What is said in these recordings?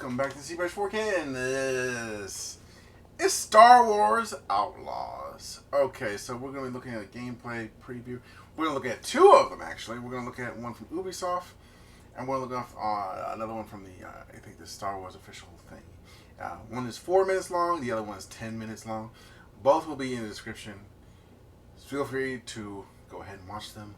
welcome back to ZBrush 4K, and this is Star Wars Outlaws. Okay, so we're going to be looking at a gameplay preview. We're going to look at two of them, actually. We're going to look at one from Ubisoft, and we're going to look at another one from the, I think, the Star Wars official thing. One is 4 minutes long, the other one is 10 minutes long. Both will be in the description. So feel free to go ahead and watch them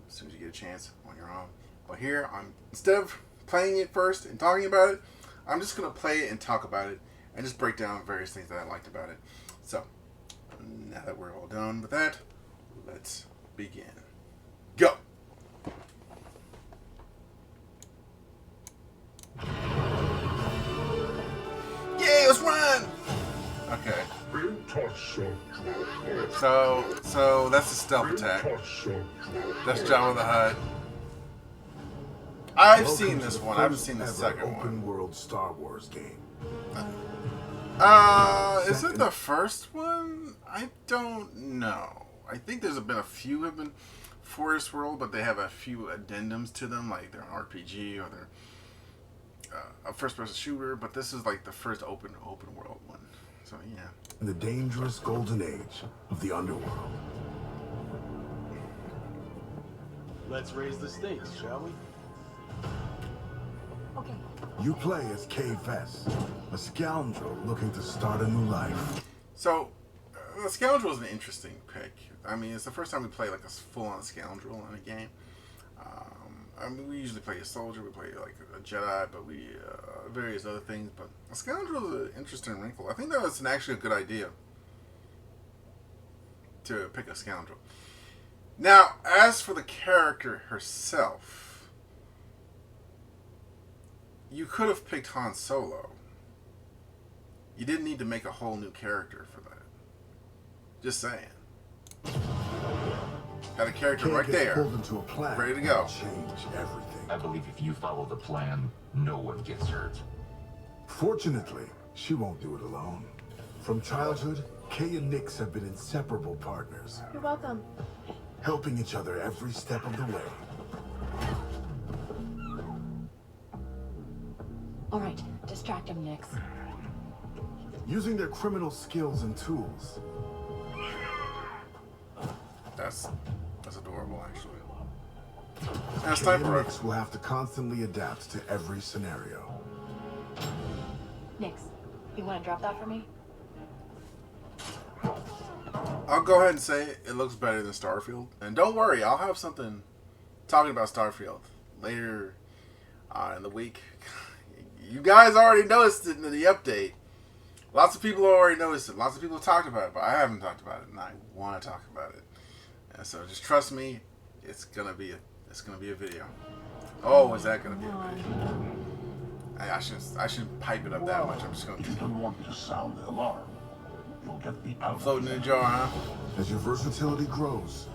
as soon as you get a chance on your own. But here, instead of playing it first and talking about it, I'm just going to play it and talk about it and just break down various things that I liked about it. So, now that we're all done with that, let's begin. Go! Yay, let's run! Okay. So that's the stealth attack. That's Jabba the Hutt. I've seen this one. I haven't seen the second one. Open world Star Wars game. Is it the first one? I don't know. I think there's been a few have been Forest World, but they have a few addendums to them, like they're an RPG or they're a first-person shooter. But this is like the first open world one. So yeah. In the dangerous golden age of the underworld. Let's raise the stakes, shall we? Okay. You play as Kay Vess, a scoundrel looking to start a new life. So, the scoundrel is an interesting pick. I mean, it's the first time we play like a full-on scoundrel in a game. I mean, we usually play a soldier, we play like a Jedi, but we various other things. But a scoundrel is an interesting wrinkle. I think that was actually a good idea to pick a scoundrel. Now, as for the character herself, you could have picked Han Solo. You didn't need to make a whole new character for that. Just saying. Got a character right there, ready to go. Change everything. I believe if you follow the plan, no one gets hurt. Fortunately, she won't do it alone. From childhood, Kay and Nix have been inseparable partners. You're welcome. Helping each other every step of the way. All right, distract him, Nix. Using their criminal skills and tools. That's adorable, actually. That's Kay time and for it. Nix will have to constantly adapt to every scenario. Nix, you want to drop that for me? I'll go ahead and say it looks better than Starfield. And don't worry, I'll have something talking about Starfield later in the week. You guys already noticed it in the update. Lots of people already noticed it. Lots of people talked about it, but I haven't talked about it, and I want to talk about it. And so just trust me, it's gonna be a video. Oh, is that gonna be a video? I shouldn't pipe it up that much. I'm just gonna. If you don't want me to sound the alarm, you'll get me out. Floating in a jar, huh? As your versatility grows,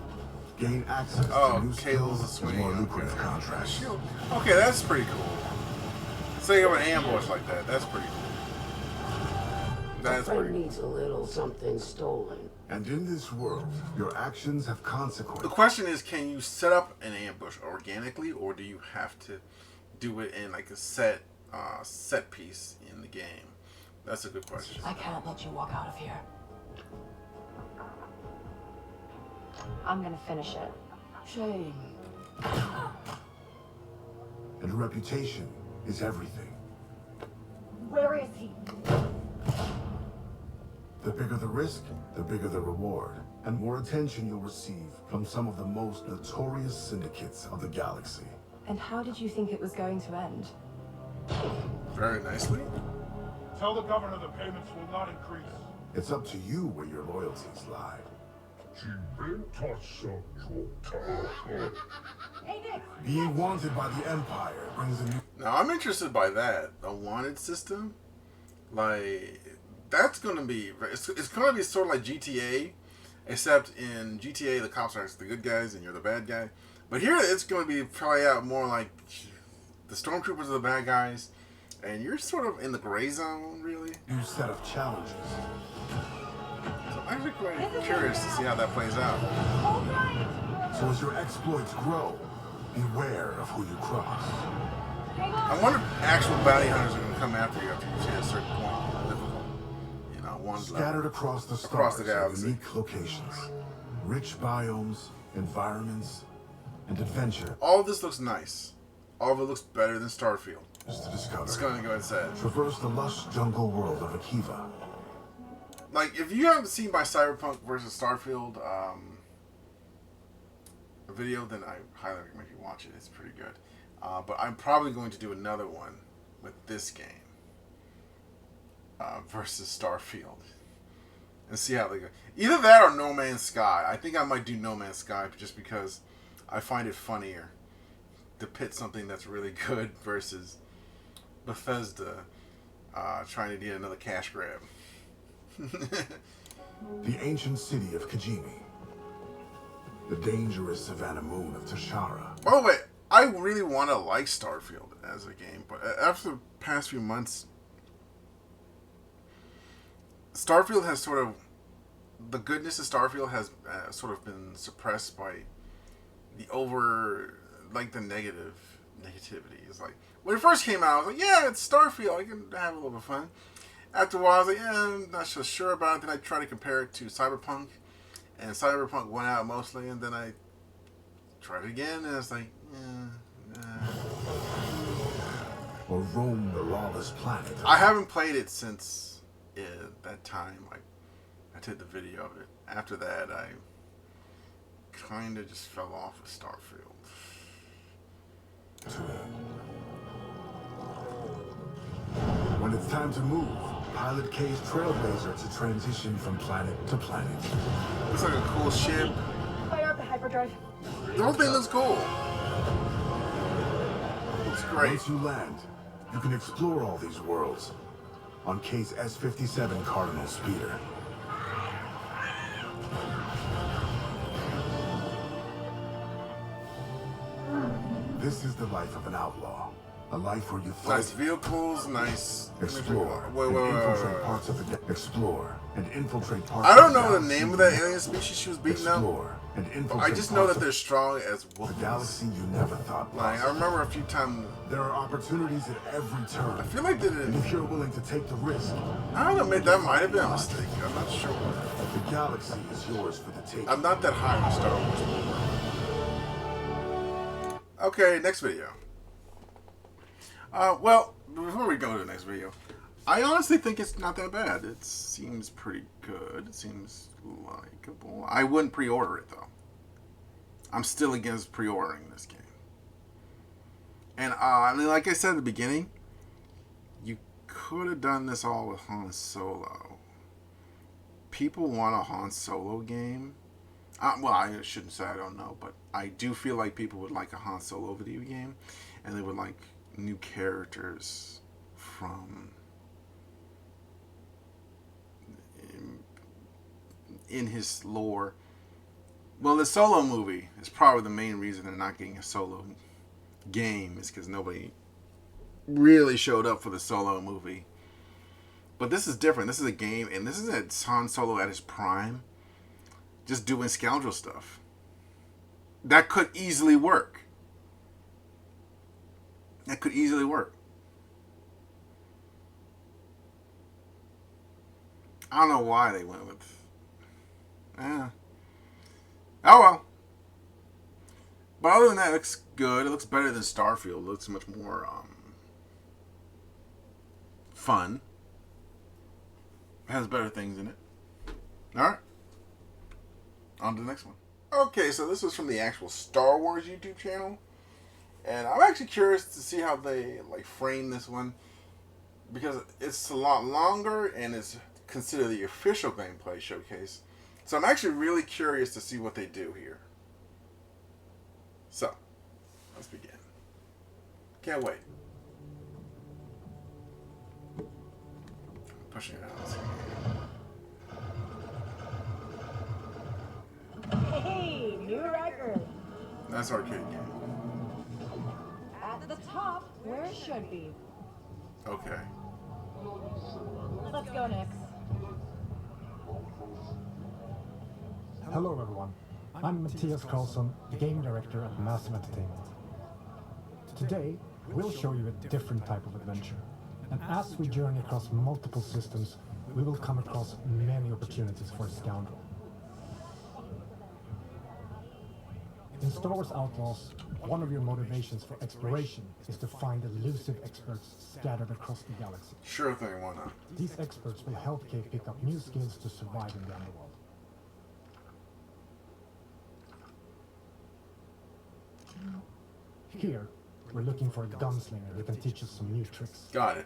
gain access Oh, to new Kayla's a skills swing. and more lucrative contracts. Okay, that's pretty cool. Setting up an ambush like that, that's pretty cool. That's friend pretty cool. needs a little something stolen. And in this world, your actions have consequences. The question is, can you set up an ambush organically, or do you have to do it in like a set piece in the game? That's a good question. I can't let you walk out of here. I'm gonna finish it. Shame. And reputation is everything. Where is he? The bigger the risk, the bigger the reward, and more attention you'll receive from some of the most notorious syndicates of the galaxy. And how did you think it was going to end? Very nicely. Tell the governor the payments will not increase. It's up to you where your loyalties lie. Hey, Nix! Being wanted by the Empire brings a new... Now I'm interested by that. A wanted system, like that's gonna be. It's gonna be sort of like GTA, except in GTA the cops are the good guys and you're the bad guy. But here it's gonna be probably out more like the stormtroopers are the bad guys, and you're sort of in the gray zone, really. new set of challenges. So I'm actually quite curious to see how that plays out. All right! So as your exploits grow, beware of who you cross. I wonder if actual bounty hunters are going to come after you after you hit a certain point. Difficult. You know, one Scattered level. across the Across the stars are galaxy. unique locations, rich biomes, environments, and adventure All of this looks nice. All of it looks better than Starfield. is to discover. Just going to go ahead and say it. Traverse the lush jungle world of Akiva. Like, if you haven't seen my Cyberpunk versus Starfield video, then I highly recommend you watch it. It's pretty good. But I'm probably going to do another one with this game versus Starfield and see how they go. Either that or No Man's Sky. I think I might do No Man's Sky just because I find it funnier to pit something that's really good versus Bethesda trying to get another cash grab. The ancient city of Kijimi. The dangerous savannah moon of Tashara. Oh wait, I really want to like Starfield as a game, but after the past few months, Starfield has sort of, the goodness of Starfield has sort of been suppressed by the the negativity. It's like, when it first came out, I was like, yeah, it's Starfield, I can have a little bit of fun. After a while, I was like, yeah, I'm not so sure about it. Then I tried to compare it to Cyberpunk, and Cyberpunk won out mostly, and then I tried it again, and it's like, Or roam the lawless planet. I haven't played it since that time. I did the video of it. After that, I kind of just fell off of Starfield. When it's time to move, Pilot K's Trailblazer to transition from planet to planet. Looks like a cool ship. Fire up the hyperdrive. The whole thing looks cool. Looks great. Once you land, you can explore all these worlds on K's S-57 Cardinal speeder. This is the life of an outlaw. A life where you fight, Nice vehicles, nice. explore, Wait, and wait, wait, infiltrate wait. parts of the explore and infiltrate parts. I don't of know the galaxy name of you that never alien species she was beating explore up. and infiltrate I just know parts that they're of strong as the wolves. galaxy you never thought Like, I possible. remember a few times. There are opportunities at every turn. I feel like they And did. if you're willing to take the risk, I don't know, maybe that might have been a mistake. I'm not sure. the galaxy is yours for the taking. I'm not that high on Star Wars. Okay, next video. Well, before we go to the next video, I honestly think it's not that bad. It seems pretty good. It seems likable. I wouldn't pre-order it, though. I'm still against pre-ordering this game. And I mean, like I said at the beginning, you could have done this all with Han Solo. People want a Han Solo game. Well, I shouldn't say I don't know, but I do feel like people would like a Han Solo video game, and they would like new characters from in his lore. Well, the Solo movie is probably the main reason they're not getting a Solo game, is because nobody really showed up for the Solo movie. But this is different. This is a game, and this is Han Solo at his prime, just doing scoundrel stuff. That could easily work. That could easily work. I don't know why they went with... Oh well. But other than that, it looks good. It looks better than Starfield. It looks much more fun. It has better things in it. Alright. On to the next one. Okay, so this was from the actual Star Wars YouTube channel. And I'm actually curious to see how they frame this one, because it's a lot longer and it's considered the official gameplay showcase. So I'm actually really curious to see what they do here. So, let's begin. Can't wait. I'm pushing it out. Hey, new record. That's arcade game. At the top, where it should be. Okay. Let's go, Nix. Hello everyone, I'm Matthias Karlsson, Game Director at Massive Entertainment. Today, we'll show you a different type of adventure. And as we journey across multiple systems, we will come across many opportunities for a scoundrel. In Star Wars Outlaws, one of your motivations for exploration is to find elusive experts scattered across the galaxy. Sure thing, why not? These experts will help Kay pick up new skills to survive in the underworld. Here, we're looking for a gunslinger who can teach us some new tricks. Got it.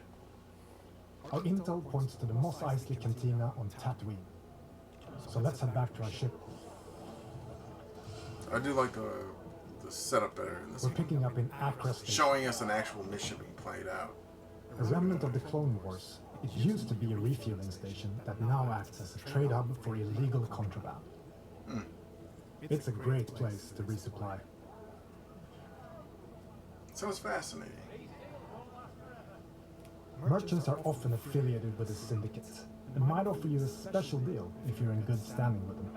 Our intel points to the Mos Eisley Cantina on Tatooine. So let's head back to our ship. I do like the setup better in this We're one. picking up in Accra Station, Showing us an actual mission being played out. a remnant of the Clone Wars. It used to be a refueling station that now acts as a trade hub for illegal contraband. It's a great place to resupply. Sounds fascinating. Merchants are often affiliated with the syndicates and might offer you a special deal if you're in good standing with them.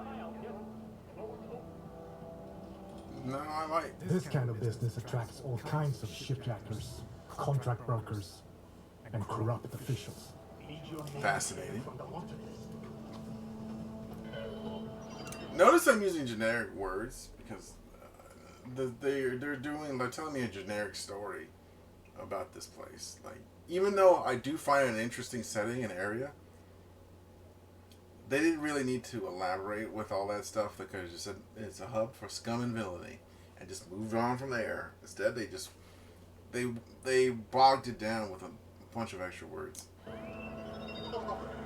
No, I like. This kind of business attracts all kinds of shipjackers, contract brokers, and corrupt officials. Fascinating. Notice I'm using generic words because they're telling me a generic story about this place. Like, even though I do find it an interesting setting and area, they didn't really need to elaborate with all that stuff because you said it's a hub for scum and villainy, and just moved on from there. Instead, they bogged it down with a bunch of extra words.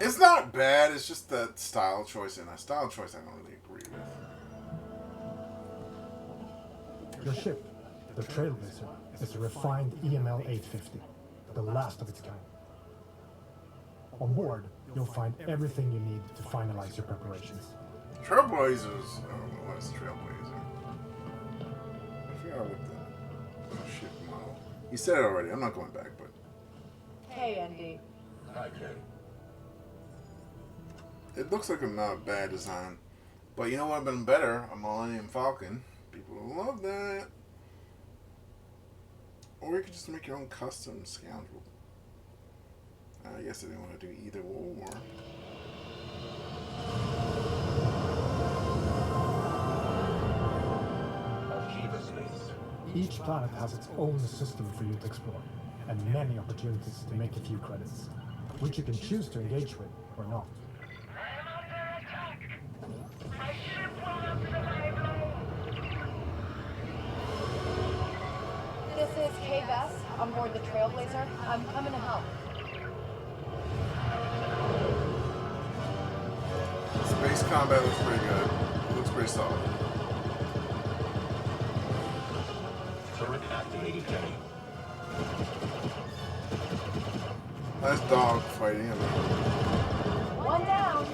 It's not bad. It's just that style choice, and a style choice I don't really agree with. Your ship, the Trailblazer, is a refined EML 850, the last of its kind. On board, you'll find everything you need to finalize your preparations. Trailblazers. I don't know what's Trailblazer. I forgot what the ship model. You said it already. I'm not going back, but Hey, Andy. Hi, Kay. it looks like a not bad design. But you know what would have been better? A Millennium Falcon. People will love that. Or you could just make your own custom scoundrel. I guess I didn't want to do either or. Archiva space. Each planet has its own system for you to explore, and many opportunities to make a few credits, which you can choose to engage with or not. This is Kay Vess on board the Trailblazer. I'm coming to help. Space combat looks pretty good. It looks pretty solid. Turret activated, Kay. Nice dog fighting. One down.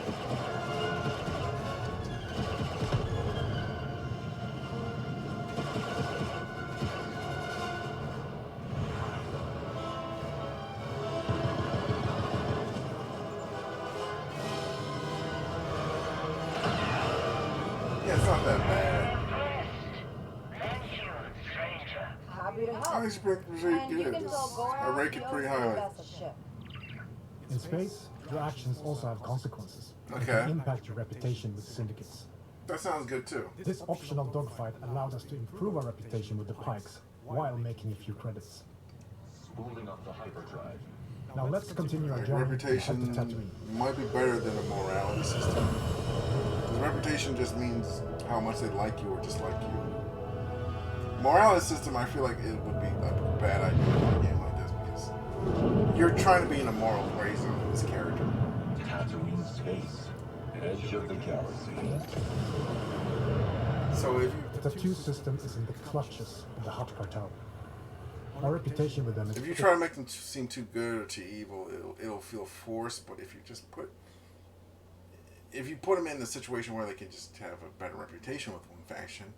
Yeah, it's not that bad. Happy to help. I think it's pretty And you good. can tell Gora I rate it knows pretty how to highly. best a ship. In space, your actions also have consequences. They Okay. can impact your reputation with syndicates. That sounds good too. This optional dogfight allowed us to improve our reputation with the Pikes while making a few credits. Spooling up the hyperdrive. Now let's continue our Like, journey reputation and head to Tatooine. might be better than a morality system. Because reputation just means how much they like you or dislike you. Morality system, I feel like it would be a bad idea in a game like this because you're trying to be in a moral gray zone with this character. Tatooine space. Edge of the galaxy. So if The Tattoo system is in the clutches of the Hutt cartel. Our reputation with them is... you try to make them seem too good or too evil, it'll feel forced. But if you put them in the situation where they can just have a better reputation with one faction,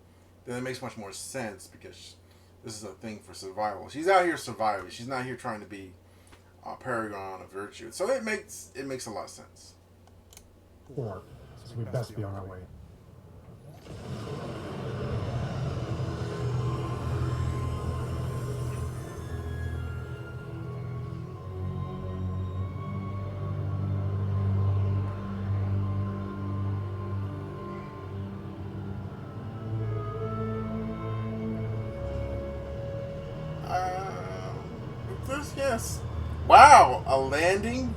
then it makes much more sense because this is a thing for survival. She's out here surviving. She's not here trying to be a paragon of virtue. So it makes a lot of sense. Or, so we best be on our way. this, yes. Wow, a landing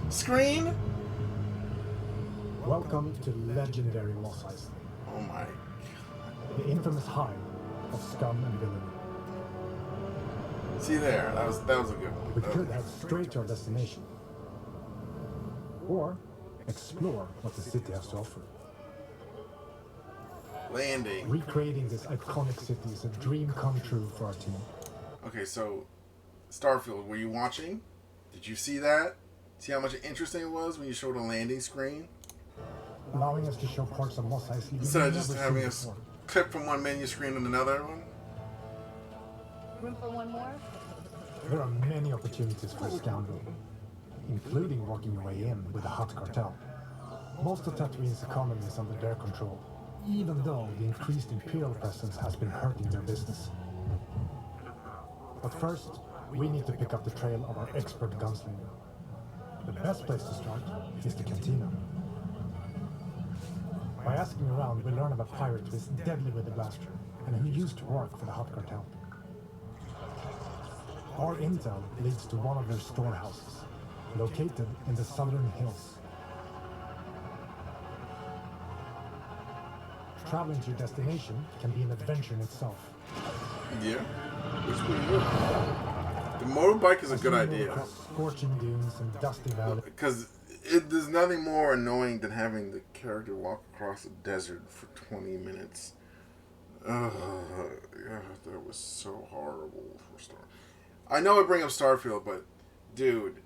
screen? Welcome to legendary Mos Eisley, Oh my. the infamous hive of scum and villainy. See there, that was a good one. We could head straight to our destination, or explore what the city has to offer. Landing. Recreating this iconic city is a dream come true for our team. Okay, so Starfield, were you watching? Did you see that? See how much interesting it was when you showed a landing screen? Allowing us to show parts of Mos Eisley we've Instead of never just seen having a before. clip from one menu screen to another one? Room for one more? There are many opportunities for a scoundrel, including working your way in with the Hutt cartel. Most of Tatooine's economy is under their control, even though the increased Imperial presence has been hurting their business. But first, we need to pick up the trail of our expert gunslinger. The best place to start is the cantina. By asking around, we learn of a pirate who is deadly with a blaster, and who used to work for the Hutt cartel. Our intel leads to one of their storehouses, located in the southern hills. Traveling to your destination can be an adventure in itself. Yeah. It's pretty good. The motorbike is a good idea. Across scorching dunes and dusty valleys. Because there's nothing more annoying than having the character walk across a desert for 20 minutes. Ugh, yeah, that was so horrible for Star. I know I bring up Starfield, but dude,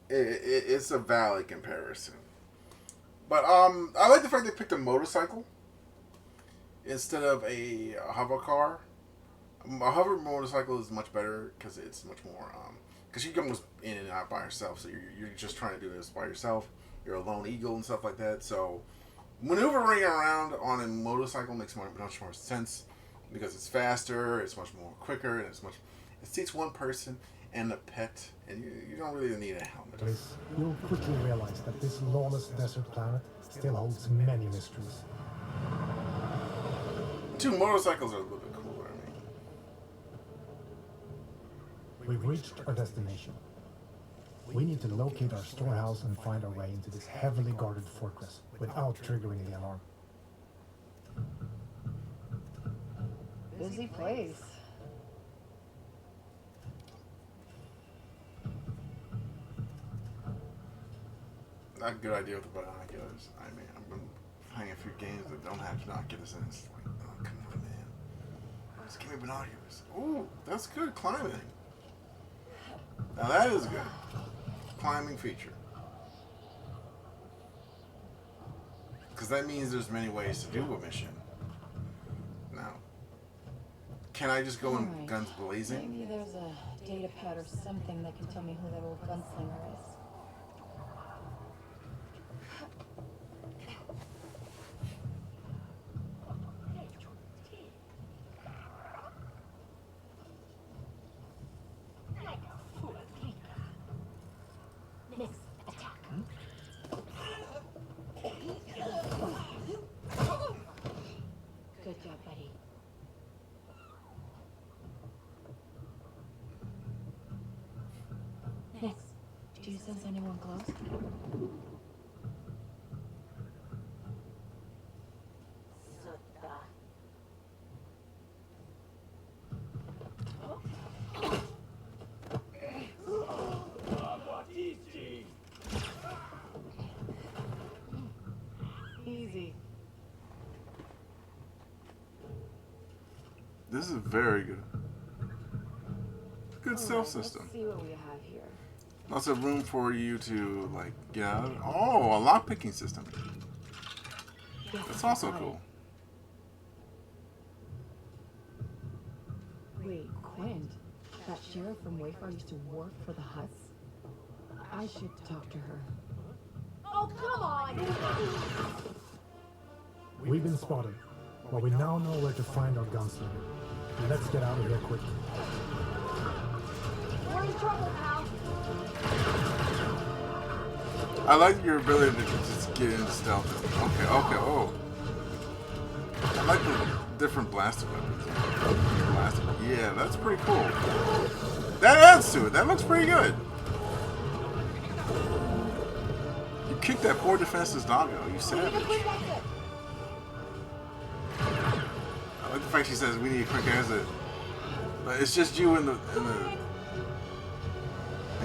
it's a valid comparison. But I like the fact they picked a motorcycle instead of a hover car. A hover motorcycle is much better because it's much more because you can go in and out by yourself. So you're just trying to do this by yourself. You're a lone eagle and stuff like that. So maneuvering around on a motorcycle makes much more sense because it's faster, it's much more quicker, and it seats one person and a pet, and you don't really need a helmet. You'll quickly realize that this lawless desert planet still holds many mysteries. Two motorcycles are a little bit cooler, I mean. We've reached our destination. We need to locate our storehouse and find our way into this heavily guarded fortress without triggering the alarm. Busy place. Not a good idea with the binoculars. I mean, I've been playing a few games that don't have binoculars in it. It's like, oh, come on, man. Just give me binoculars. Ooh, that's good climbing. Now that is good. Climbing feature. Because that means there's many ways to do a mission. Now, can I just go in Alright. guns blazing? Maybe there's a data pad or something that can tell me who that old gunslinger is. Good job, buddy. Next, do you sense anyone close? Easy. This is very good. Good stealth Alright, system. Let's see what we have here. Lots of room for you to, like, get out. Oh, a lock-picking system. That's also cool. Wait, Quint? That sheriff from Wayfar used to work for the Hutts? I should talk to her. Oh, come on! We've been spotted, but we now know where to find our gunslinger. Let's get out of here quick. We're in trouble, pal. I like your ability to just get into stealth. Okay, oh. I like the different blaster weapons. Yeah, That's pretty cool. That adds to it. That looks pretty good. You kicked that poor defenseless doggo. You savage. I like the fact she says we need a quick exit. But it's just you and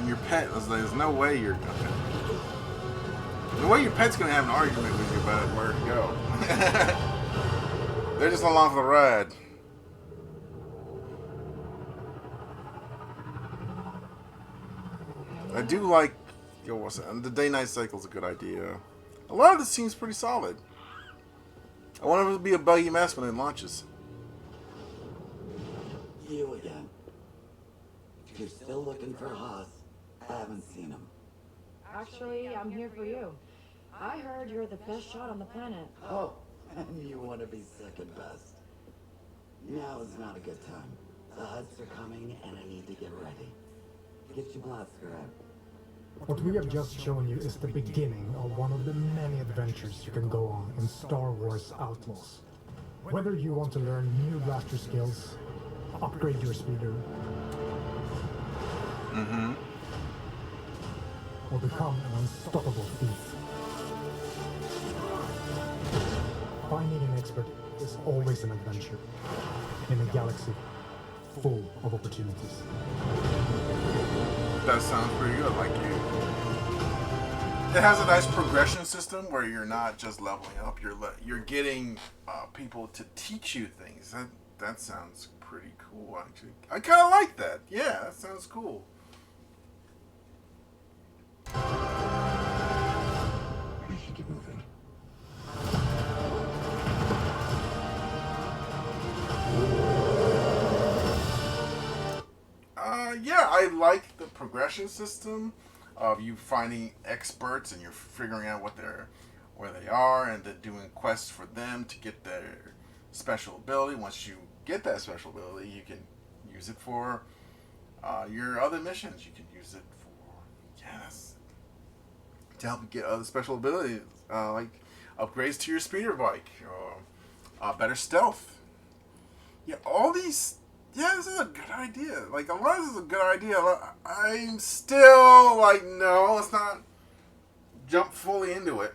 your pet. There's no way you're okay. The way your pet's gonna have an argument with you about where to go. They're just along for the ride. I do like the day-night cycle is a good idea. A lot of this seems pretty solid. I want it to be a buggy mess when it launches. You again. If you're still looking for Haas, I haven't seen him. Actually, I'm here for you. I heard you're the best shot on the planet. Oh, and you want to be second best. Now is not a good time. The Huts are coming, and I need to get ready. Get your blaster out. What we have just shown you is the beginning of one of the many adventures you can go on in Star Wars Outlaws. Whether you want to learn new blaster skills, upgrade your speeder, or become an unstoppable thief, finding an expert is always an adventure in a galaxy full of opportunities. That sounds pretty good, like you. It has a nice progression system where you're not just leveling up. You're getting people to teach you things. That sounds pretty cool, actually. I kind of like that. Yeah, that sounds cool. We should get moving. Yeah, I like the progression system of you finding experts and you're figuring out where they are, and then doing quests for them to get their special ability. Once you get that special ability, you can use it for your other missions. You can use it for to help you get other special abilities, like upgrades to your speeder bike or better stealth. Yeah, all these. Yeah, this is a good idea. Like, a lot of this is a good idea. I'm still like, no, let's not jump fully into it.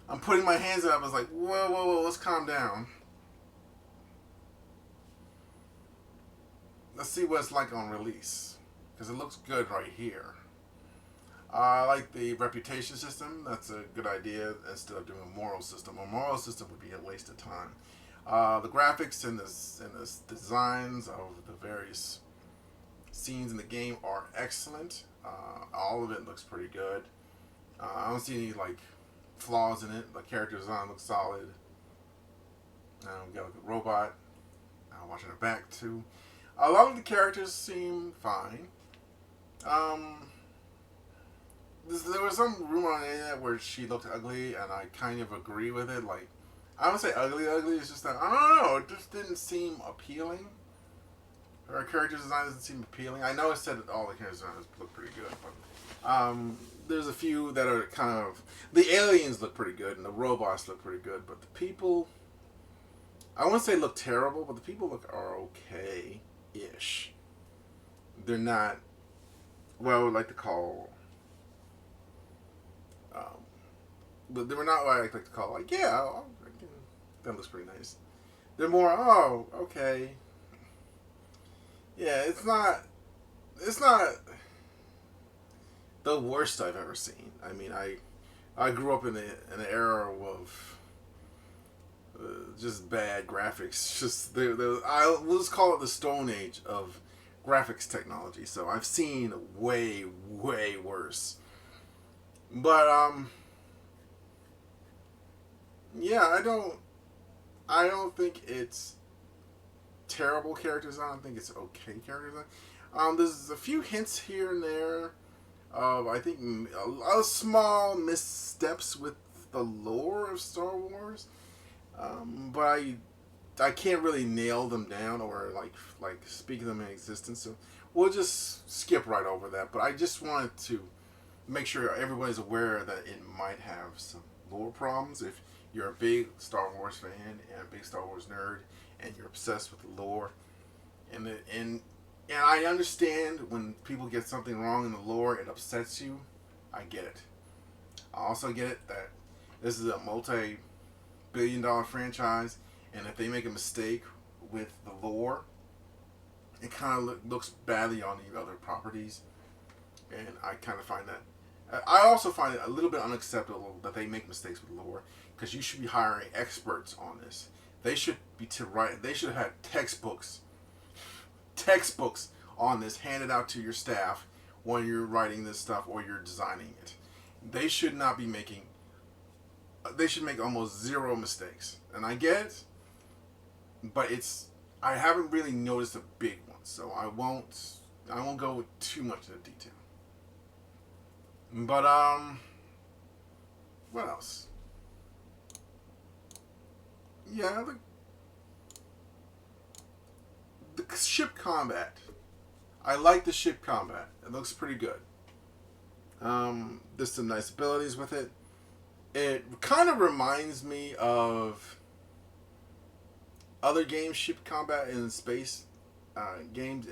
I'm putting my hands up. I was like, whoa, let's calm down. Let's see what it's like on release. Because it looks good right here. I like the reputation system. That's a good idea instead of doing a moral system. A moral system would be a waste of time. The graphics and the designs of the various scenes in the game are excellent. All of it looks pretty good. I don't see any flaws in it. The character design looks solid. We got a robot. Watching her back too. A lot of the characters seem fine. There was some rumor on the internet where she looked ugly, and I kind of agree with it. I don't say ugly. It's just that, I don't know, it just didn't seem appealing. Her character design doesn't seem appealing. I know it said that all the character designs look pretty good, but there's a few that are kind of... The aliens look pretty good, and the robots look pretty good, but the people... I wouldn't say look terrible, but the people are okay-ish. They're not what I would like to call... but they were not what I like to call, that looks pretty nice. They're more, okay. Yeah, it's not the worst I've ever seen. I mean, I grew up in an era of just bad graphics. Just we'll just call it the Stone Age of graphics technology. So I've seen way worse. But yeah, I don't think it's terrible character design. I think it's okay character design. There's a few hints here and there of, I think, a small missteps with the lore of Star Wars. But I can't really nail them down or like speak them in existence. So we'll just skip right over that. But I just wanted to make sure everybody's aware that it might have some lore problems. If you're a big Star Wars fan and a big Star Wars nerd, and you're obsessed with the lore. And I understand when people get something wrong in the lore, it upsets you. I get it. I also get it that this is a multi-billion-dollar franchise, and if they make a mistake with the lore, it kind of looks badly on the other properties. And I kind of find that. I also find it a little bit unacceptable that they make mistakes with lore, because you should be hiring experts on this. They should be They should have had textbooks on this handed out to your staff when you're writing this stuff or you're designing it. They should not be making. They should make almost zero mistakes, and I get it, but I haven't really noticed a big one, so I won't go with too much of the detail. But what else? Yeah, the ship combat. I like the ship combat. It looks pretty good. There's some nice abilities with it. It kind of reminds me of other games, ship combat in space games,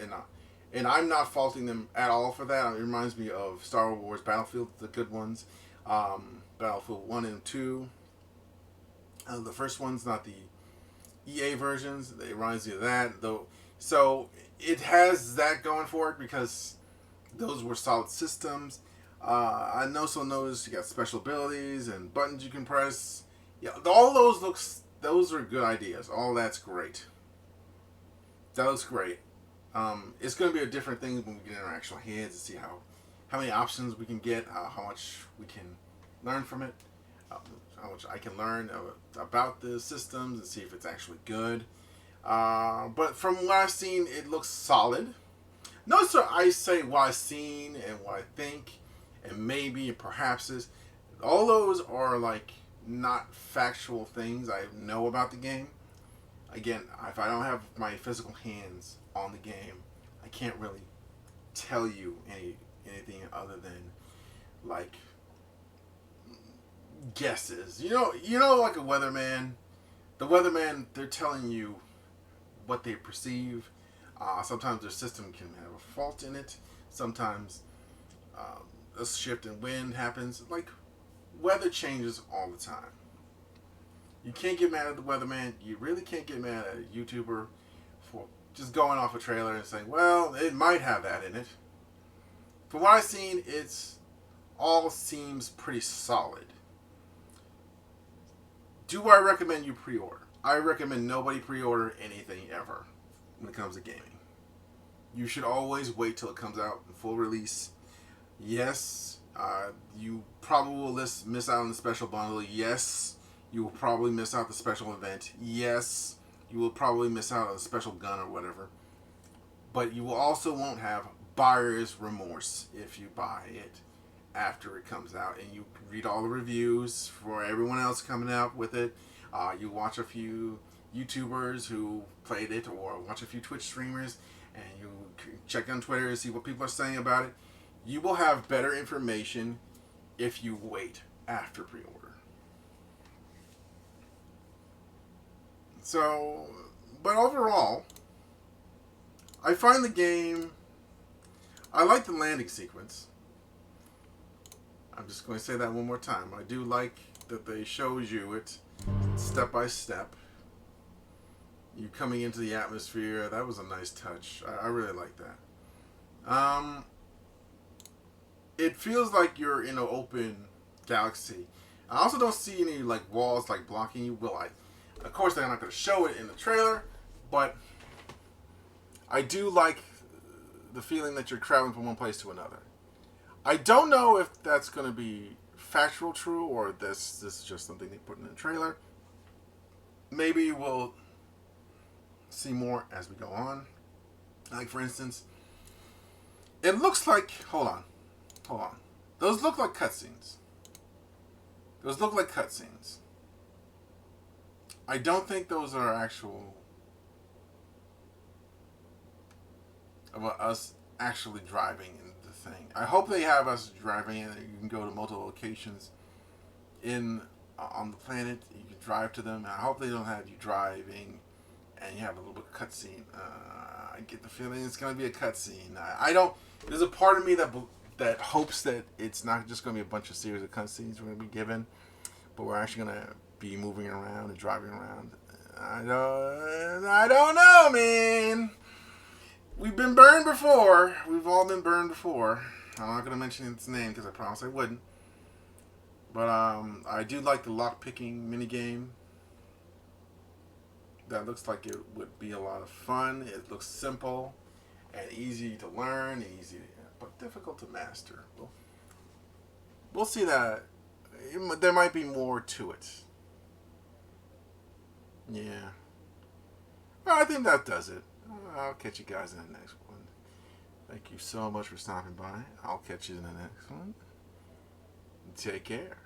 and I'm not faulting them at all for that. It reminds me of Star Wars Battlefield, the good ones, Battlefield 1 and 2. The first one's not the EA versions. It reminds me of that, though. So it has that going for it because those were solid systems. I also noticed you got special abilities and buttons you can press. Yeah, all those are good ideas. All that's great. That looks great. It's going to be a different thing when we get in our actual hands to see how many options we can get, how much we can learn from it, how much I can learn about the systems and see if it's actually good. But from what I've seen, it looks solid. Notice that I say what I've seen and what I think, and maybe and perhaps is. All those are like not factual things I know about the game. Again, if I don't have my physical hands on the game, I can't really tell you anything other than like guesses. You know, like a weatherman. The weatherman, they're telling you what they perceive. Sometimes their system can have a fault in it. Sometimes a shift in wind happens. Like, weather changes all the time. You can't get mad at the weatherman. You really can't get mad at a YouTuber for just going off a trailer and saying, well, it might have that in it. From what I've seen, it's all seems pretty solid. Do I recommend you pre-order? I recommend nobody pre-order anything ever when it comes to gaming. You should always wait till it comes out in full release. Yes, you probably will miss out on the special bundle. Yes, you will probably miss out the special event. Yes, you will probably miss out on a special gun or whatever. But you will also won't have buyer's remorse if you buy it after it comes out. And you read all the reviews for everyone else coming out with it. You watch a few YouTubers who played it, or watch a few Twitch streamers, and you check on Twitter to see what people are saying about it. You will have better information if you wait after pre-order. So, but overall, I find the game, I like the landing sequence. I'm just going to say that one more time. I do like that they shows you it step by step. You coming into the atmosphere, that was a nice touch. I really like that. It feels like you're in an open galaxy. I also don't see any like walls like blocking you. Of course, they're not going to show it in the trailer, but I do like the feeling that you're traveling from one place to another. I don't know if that's going to be factual true, or this is just something they put in the trailer. Maybe we'll see more as we go on. Like, for instance, it looks like, hold on. Those look like cutscenes. I don't think those are actual about us actually driving in the thing. I hope they have us driving and you can go to multiple locations on the planet. You can drive to them. And I hope they don't have you driving and you have a little bit of cutscene. I get the feeling it's going to be a cutscene. I don't. There's a part of me that hopes that it's not just going to be a bunch of series of cutscenes we're going to be given, but we're actually going to be moving around and driving around. I don't know, man. We've been burned before. We've all been burned before. I'm not going to mention its name because I promised I wouldn't. But I do like the lock-picking minigame. That looks like it would be a lot of fun. It looks simple and easy to learn, but difficult to master. We'll see that. There might be more to it. Yeah. Well, I think that does it. I'll catch you guys in the next one. Thank you so much for stopping by. I'll catch you in the next one. Take care.